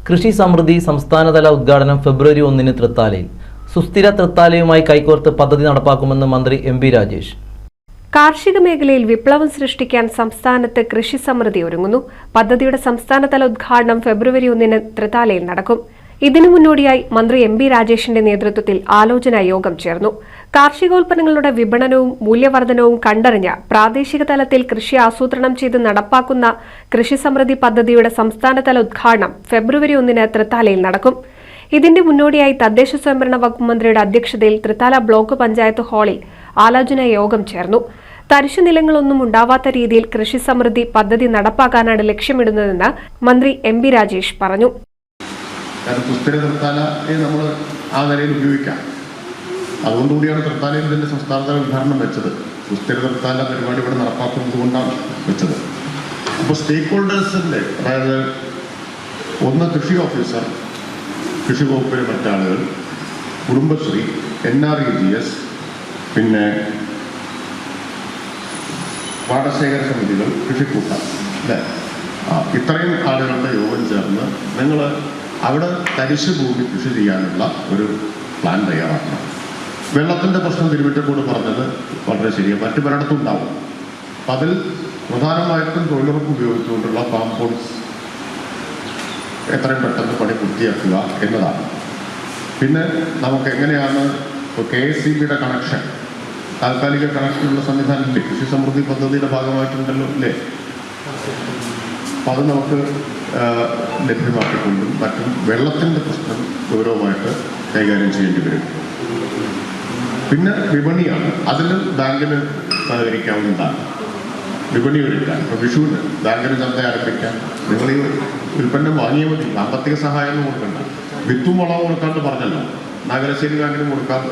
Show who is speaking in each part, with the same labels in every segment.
Speaker 1: കൃഷി സമൃദ്ധി സംസ്ഥാനതല ഉദ്ഘാടനം ഫെബ്രുവരി 1 തൃത്താലയിൽ. സുസ്ഥിര തൃത്താലയുമായി കൈകോർത്ത് പദ്ധതി നടപ്പാക്കുമെന്ന് മന്ത്രി എം.പി. രാജേഷ്.
Speaker 2: കാർഷിക മേഖലയിൽ വിപ്ലവം സൃഷ്ടിക്കാൻ സംസ്ഥാനത്ത് കൃഷി സമൃദ്ധി ഒരുങ്ങുന്നു. പദ്ധതിയുടെ സംസ്ഥാനതല ഉദ്ഘാടനം ഫെബ്രുവരി 1 തൃത്താലയിൽ നടക്കും. ഇതിനു മുന്നോടിയായി മന്ത്രി എം.പി. രാജേഷിന്റെ നേതൃത്വത്തിൽ ആലോചനാ യോഗം ചേർന്നു. കാർഷികോൽപ്പന്നങ്ങളുടെ വിപണനവും മൂല്യവർദ്ധനവും കണ്ടറിഞ്ഞ് പ്രാദേശിക തലത്തിൽ കൃഷി ആസൂത്രണം ചെയ്ത് നടപ്പാക്കുന്ന കൃഷി സമൃദ്ധി പദ്ധതിയുടെ സംസ്ഥാനതല ഉദ്ഘാടനം ഫെബ്രുവരി 1 തൃത്താലയിൽ നടക്കും. ഇതിന്റെ മുന്നോടിയായി തദ്ദേശ സ്വയംഭരണ വകുപ്പ് മന്ത്രിയുടെ അധ്യക്ഷതയിൽ തൃത്താല ബ്ലോക്ക് പഞ്ചായത്ത് ഹാളിൽ ആലോചനാ യോഗം ചേർന്നു. തരിശു നിലങ്ങളൊന്നും ഉണ്ടാവാത്ത രീതിയിൽ കൃഷി സമൃദ്ധി പദ്ധതി നടപ്പാക്കാനാണ് ലക്ഷ്യമിടുന്നതെന്ന് മന്ത്രി എം.പി. രാജേഷ് പറഞ്ഞു.
Speaker 3: സുസ്ഥിര തൃത്താലയെ നമ്മൾ ആ നിലയിൽ ഉപയോഗിക്കാം. അതുകൊണ്ടുകൂടിയാണ് തൃത്താലയിൽ ഇതിൻ്റെ സംസ്ഥാനതല ഉദ്ഘാടനം വെച്ചത്. സുസ്ഥിര തൃത്താല പരിപാടി ഇവിടെ നടപ്പാക്കുന്നത് കൊണ്ടാണ് വെച്ചത്. അപ്പോൾ സ്റ്റേക്ക് ഹോൾഡേഴ്സിൻ്റെ, അതായത് ഒന്ന് കൃഷി ഓഫീസർ, കൃഷി വകുപ്പിലെ മറ്റാളുകൾ, കുടുംബശ്രീ, NREGS, പിന്നെ പാടശേഖര സമിതികൾ, കൃഷിക്കൂട്ടം, അല്ലേ, ഇത്രയും ആളുകളുടെ യോഗം ചേർന്ന് നിങ്ങൾ അവിടെ തരിശു ഭൂമി കൃഷി ചെയ്യാനുള്ള ഒരു പ്ലാൻ തയ്യാറാക്കണം. വെള്ളത്തിൻ്റെ പ്രശ്നം തിരുവിറ്റക്കോട് പറഞ്ഞത് വളരെ ശരിയാണ്. മറ്റു പലയിടത്തും ഉണ്ടാവും. അപ്പം അതിൽ പ്രധാനമായിട്ടും തൊഴിലുറപ്പ് ഉപയോഗിച്ചുകൊണ്ടുള്ള ഫാം പോൺസ് എത്രയും പെട്ടെന്ന് പണി പൂർത്തിയാക്കുക എന്നതാണ്. പിന്നെ നമുക്ക് എങ്ങനെയാണ് ഇപ്പോൾ KSEBയുടെ കണക്ഷൻ, താൽക്കാലിക കണക്ഷനുള്ള സംവിധാനമില്ലേ, കൃഷി സമൃദ്ധി പദ്ധതിയുടെ ഭാഗമായിട്ടുണ്ടല്ലോ, അല്ലേ? അപ്പം അത് നമുക്ക് ലഭ്യമാക്കിക്കൊണ്ടും മറ്റും വെള്ളത്തിൻ്റെ പ്രശ്നം ഗൗരവമായിട്ട് കൈകാര്യം ചെയ്യേണ്ടി വരും. പിന്നെ വിപണിയാണ്. അതിന് ബാങ്കിന് സഹകരിക്കാവുന്നതാണ്. വിപണി ഒരുക്കാൻ, ഇപ്പോൾ വിഷുവിന് ബാങ്കിന് ചന്ത ആരംഭിക്കാൻ നിങ്ങൾ ഈ ഉൽപ്പന്നം വാങ്ങിയാൽ മതി. സാമ്പത്തിക സഹായം കൊടുക്കണ്ട. വിത്തും വളവും കൊടുക്കാണ്ട് പറഞ്ഞല്ലോ, നഗരശ്ശേരി ബാങ്കിന് കൊടുക്കാൻ.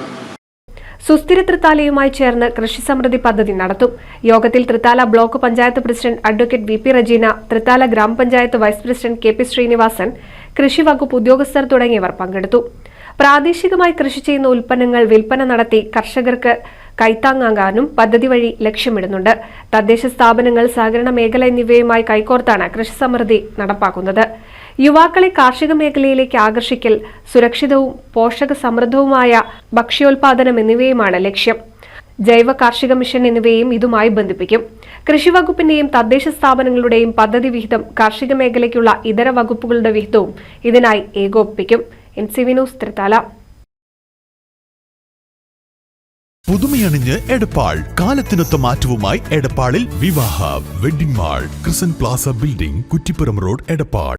Speaker 2: സുസ്ഥിര തൃത്താലയുമായി ചേർന്ന് കൃഷി സമൃദ്ധി പദ്ധതി നടത്തും. യോഗത്തിൽ Thrithala block panchayat president advocate VP Rajeena, Thrithala ഗ്രാമപഞ്ചായത്ത് വൈസ് പ്രസിഡന്റ് KP ശ്രീനിവാസൻ, കൃഷി വകുപ്പ് ഉദ്യോഗസ്ഥർ തുടങ്ങിയവർ പങ്കെടുത്തു. പ്രാദേശികമായി കൃഷി ചെയ്യുന്ന ഉൽപ്പന്നങ്ങൾ വിൽപ്പന നടത്തി കർഷകർക്ക് കൈത്താങ്ങാകാനും പദ്ധതി വഴി ലക്ഷ്യമിടുന്നുണ്ട്. തദ്ദേശ സ്ഥാപനങ്ങൾ, സഹകരണ മേഖല എന്നിവയുമായി കൈകോർത്താണ് കൃഷി സമൃദ്ധി നടപ്പാക്കുന്നത്. യുവാക്കളെ കാർഷിക മേഖലയിലേക്ക് ആകർഷിക്കൽ, സുരക്ഷിതവും പോഷക സമൃദ്ധവുമായ ഭക്ഷ്യോൽപാദനം എന്നിവയുമാണ് ലക്ഷ്യം. ജൈവ കാർഷിക മിഷൻ എന്നിവയും ഇതുമായി ബന്ധിപ്പിക്കും. കൃഷിവകുപ്പിന്റെയും തദ്ദേശ സ്ഥാപനങ്ങളുടെയും പദ്ധതി വിഹിതം, കാർഷിക മേഖലയ്ക്കുള്ള ഇതര വകുപ്പുകളുടെ വിഹിതവും ഇതിനായി ഏകോപിപ്പിക്കും. NCV news, Thrithala.
Speaker 4: പുതുമയണിഞ്ഞ് എടപ്പാൾ. കാലത്തിനൊത്ത മാറ്റവുമായി എടപ്പാളിൽ വിവാഹ വെഡിംഗ് മാൾ, ക്രിസൻ plaza building, Kuttippuram road, Edappal.